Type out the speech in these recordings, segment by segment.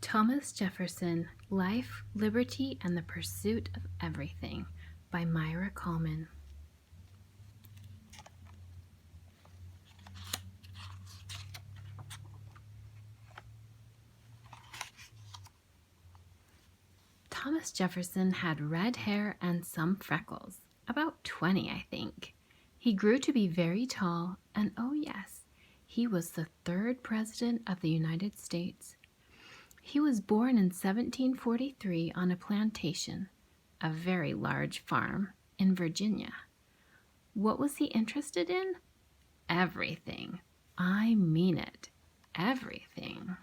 Thomas Jefferson, Life, Liberty, and the Pursuit of Everything by Myra Coleman. Thomas Jefferson had red hair and some freckles, about 20, I think. He grew to be very tall, and oh yes, he was the third president of the United States. He was born in 1743 on a plantation, a very large farm, in Virginia. What was he interested in? Everything. I mean it. Everything.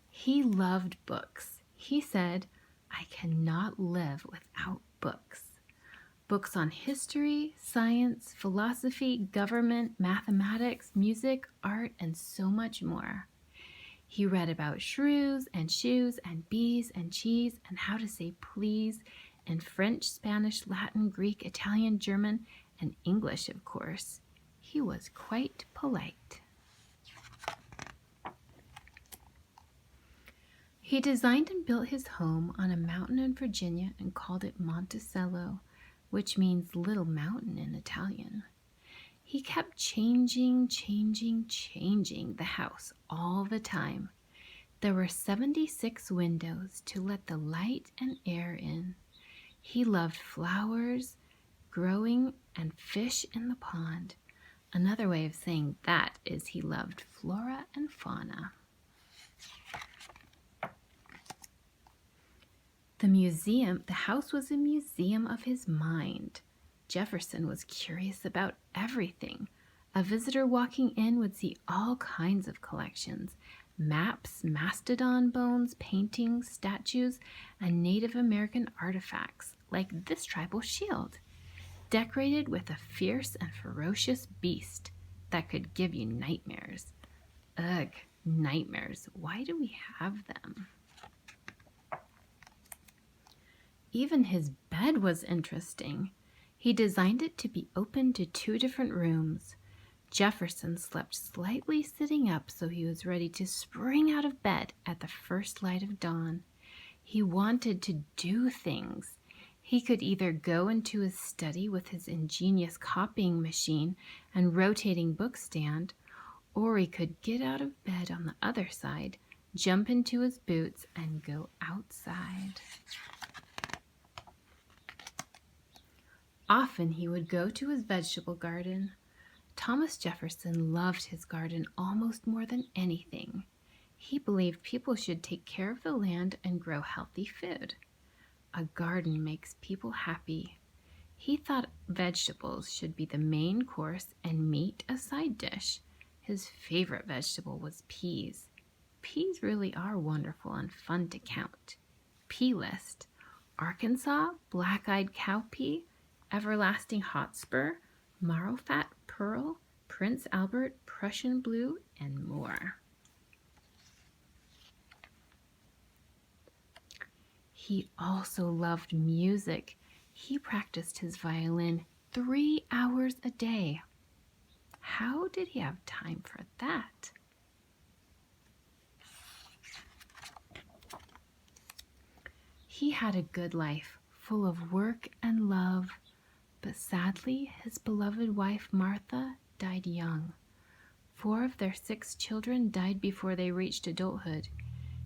He loved books. He said, "I cannot live without books." Books on history, science, philosophy, government, mathematics, music, art, and so much more. He read about shrews and shoes and bees and cheese and how to say please in French, Spanish, Latin, Greek, Italian, German, and English, of course. He was quite polite. He designed and built his home on a mountain in Virginia and called it Monticello, which means little mountain in Italian. He kept changing the house all the time. There were 76 windows to let the light and air in. He loved flowers, growing, and fish in the pond. Another way of saying that is he loved flora and fauna. The house was a museum of his mind. Jefferson was curious about everything. A visitor walking in would see all kinds of collections: maps, mastodon bones, paintings, statues, and Native American artifacts, like this tribal shield, decorated with a fierce and ferocious beast that could give you nightmares. Ugh, nightmares. Why do we have them? Even his bed was interesting. He designed it to be open to 2 different rooms. Jefferson slept slightly sitting up so he was ready to spring out of bed at the first light of dawn. He wanted to do things. He could either go into his study with his ingenious copying machine and rotating book stand, or he could get out of bed on the other side, jump into his boots, and go outside. Often he would go to his vegetable garden. Thomas Jefferson loved his garden almost more than anything. He believed people should take care of the land and grow healthy food. A garden makes people happy. He thought vegetables should be the main course and meat a side dish. His favorite vegetable was peas. Peas really are wonderful and fun to count. Pea list: Arkansas, black-eyed cowpea, Everlasting Hotspur, Marrowfat Pearl, Prince Albert, Prussian Blue, and more. He also loved music. He practiced his violin 3 hours a day. How did he have time for that? He had a good life, full of work and love. But sadly, his beloved wife Martha died young. 4 of their 6 children died before they reached adulthood.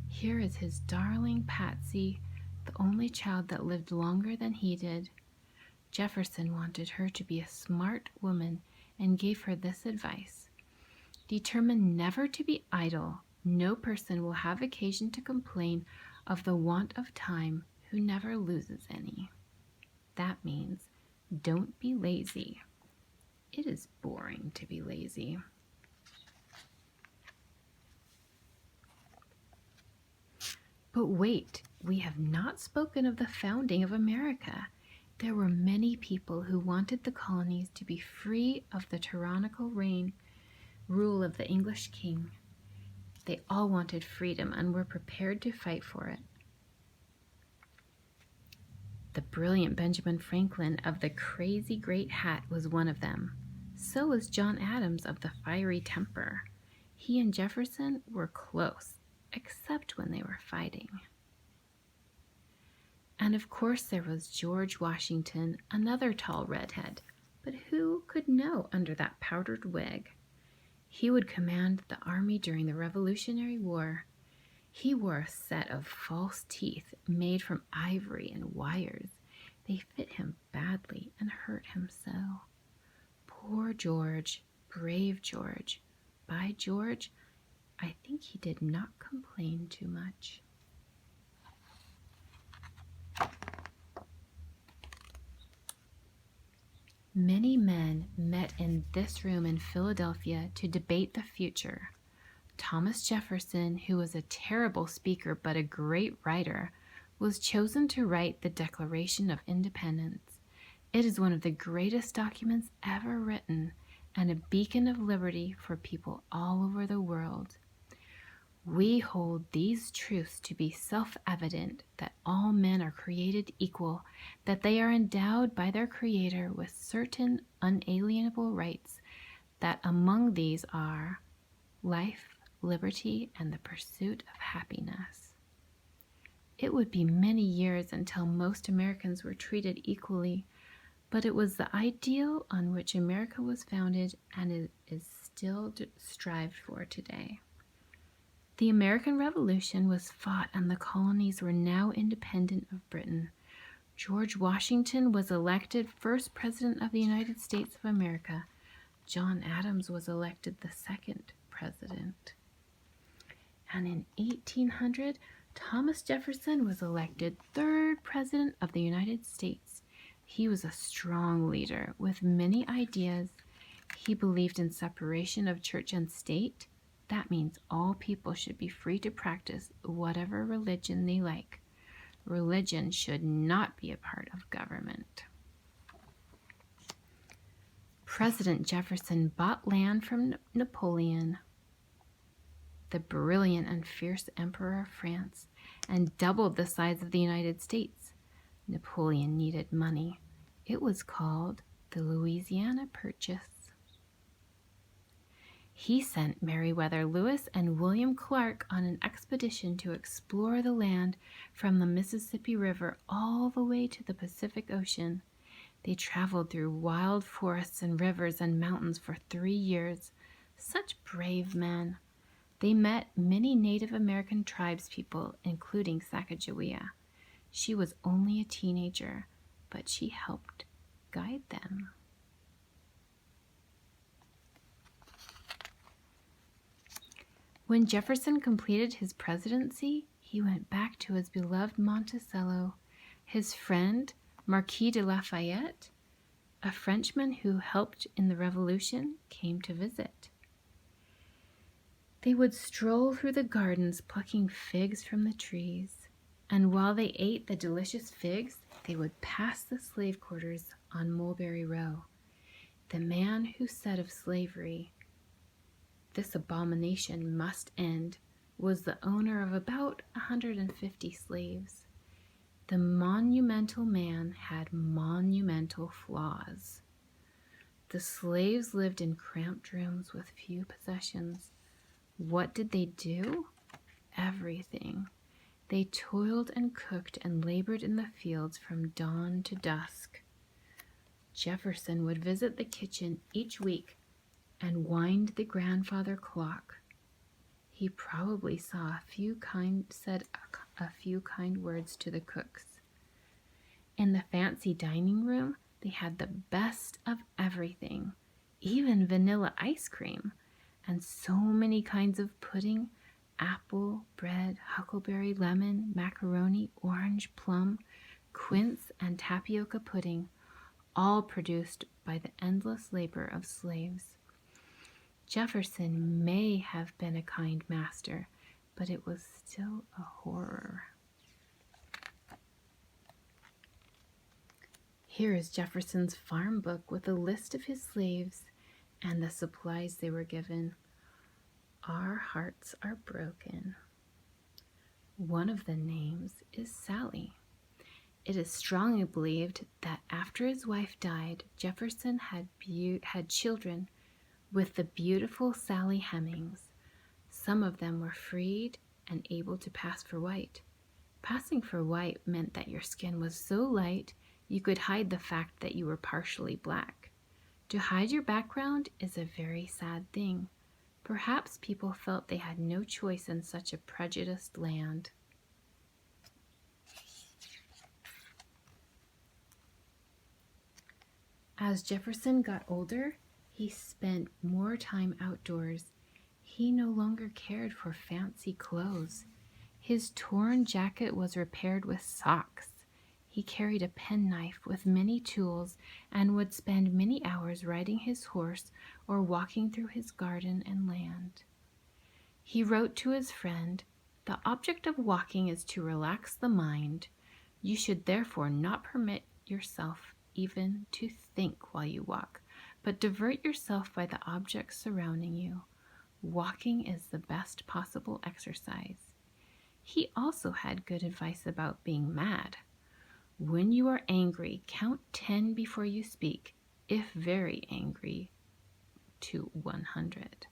Here is his darling Patsy, the only child that lived longer than he did. Jefferson wanted her to be a smart woman and gave her this advice: determine never to be idle. No person will have occasion to complain of the want of time who never loses any. That means don't be lazy. It is boring to be lazy. But wait, we have not spoken of the founding of America. There were many people who wanted the colonies to be free of the tyrannical rule of the English king. They all wanted freedom and were prepared to fight for it. The brilliant Benjamin Franklin of the crazy great hat was one of them. So was John Adams of the fiery temper. He and Jefferson were close, except when they were fighting. And of course there was George Washington, another tall redhead, but who could know under that powdered wig? He would command the army during the Revolutionary War. He wore a set of false teeth made from ivory and wires. They fit him badly and hurt him so. Poor George, brave George. By George, I think he did not complain too much. Many men met in this room in Philadelphia to debate the future. Thomas Jefferson, who was a terrible speaker but a great writer, was chosen to write the Declaration of Independence. It is one of the greatest documents ever written and a beacon of liberty for people all over the world. We hold these truths to be self-evident, that all men are created equal, that they are endowed by their Creator with certain unalienable rights, that among these are life, liberty, and the pursuit of happiness. It would be many years until most Americans were treated equally, but it was the ideal on which America was founded and it is still strived for today. The American Revolution was fought and the colonies were now independent of Britain. George Washington was elected first President of the United States of America. John Adams was elected the second President. And in 1800, Thomas Jefferson was elected third President of the United States. He was a strong leader with many ideas. He believed in separation of church and state. That means all people should be free to practice whatever religion they like. Religion should not be a part of government. President Jefferson bought land from Napoleon, the brilliant and fierce Emperor of France, and doubled the size of the United States. Napoleon needed money. It was called the Louisiana Purchase. He sent Meriwether Lewis and William Clark on an expedition to explore the land from the Mississippi River all the way to the Pacific Ocean. They traveled through wild forests and rivers and mountains for 3 years. Such brave men. They met many Native American tribespeople, including Sacagawea. She was only a teenager, but she helped guide them. When Jefferson completed his presidency, he went back to his beloved Monticello. His friend, Marquis de Lafayette, a Frenchman who helped in the Revolution, came to visit. They would stroll through the gardens plucking figs from the trees, and while they ate the delicious figs, they would pass the slave quarters on Mulberry Row. The man who said of slavery, "This abomination must end," was the owner of about 150 slaves. The monumental man had monumental flaws. The slaves lived in cramped rooms with few possessions. What did they do? Everything. They toiled and cooked and labored in the fields from dawn to dusk. Jefferson would visit the kitchen each week and wind the grandfather clock. He probably said a few kind words to the cooks. In the fancy dining room, they had the best of everything, even vanilla ice cream, and so many kinds of pudding: apple, bread, huckleberry, lemon, macaroni, orange, plum, quince, and tapioca pudding, all produced by the endless labor of slaves. Jefferson may have been a kind master, but it was still a horror. Here is Jefferson's farm book with a list of his slaves and the supplies they were given. Our hearts are broken. One of the names is Sally. It is strongly believed that after his wife died, Jefferson had children with the beautiful Sally Hemings. Some of them were freed and able to pass for white. Passing for white meant that your skin was so light you could hide the fact that you were partially black. To hide your background is a very sad thing. Perhaps people felt they had no choice in such a prejudiced land. As Jefferson got older, he spent more time outdoors. He no longer cared for fancy clothes. His torn jacket was repaired with socks. He carried a penknife with many tools and would spend many hours riding his horse or walking through his garden and land. He wrote to his friend, "The object of walking is to relax the mind. You should therefore not permit yourself even to think while you walk, but divert yourself by the objects surrounding you. Walking is the best possible exercise." He also had good advice about being mad. When you are angry, count 10 before you speak, if very angry, to 100.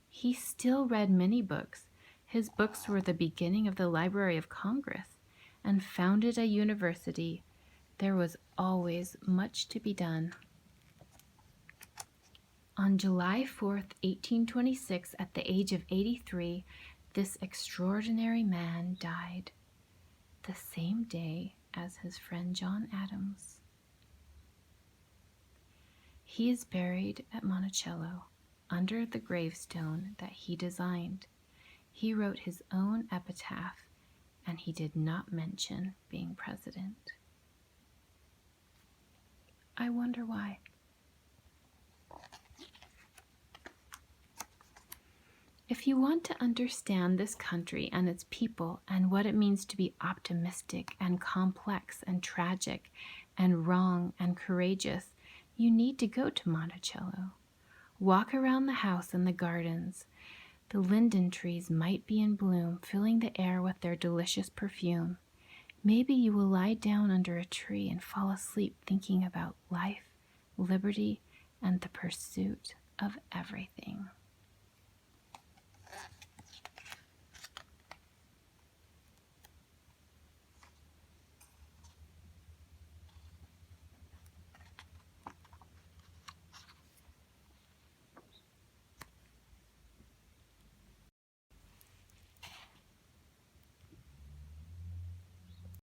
He still read many books. His books were the beginning of the Library of Congress and founded a university. There was always much to be done. On July 4th, 1826, at the age of 83, this extraordinary man died, the same day as his friend John Adams. He is buried at Monticello, under the gravestone that he designed. He wrote his own epitaph, and he did not mention being president. I wonder why. If you want to understand this country and its people and what it means to be optimistic and complex and tragic and wrong and courageous, you need to go to Monticello. Walk around the house and the gardens. The linden trees might be in bloom, filling the air with their delicious perfume. Maybe you will lie down under a tree and fall asleep thinking about life, liberty, and the pursuit of everything.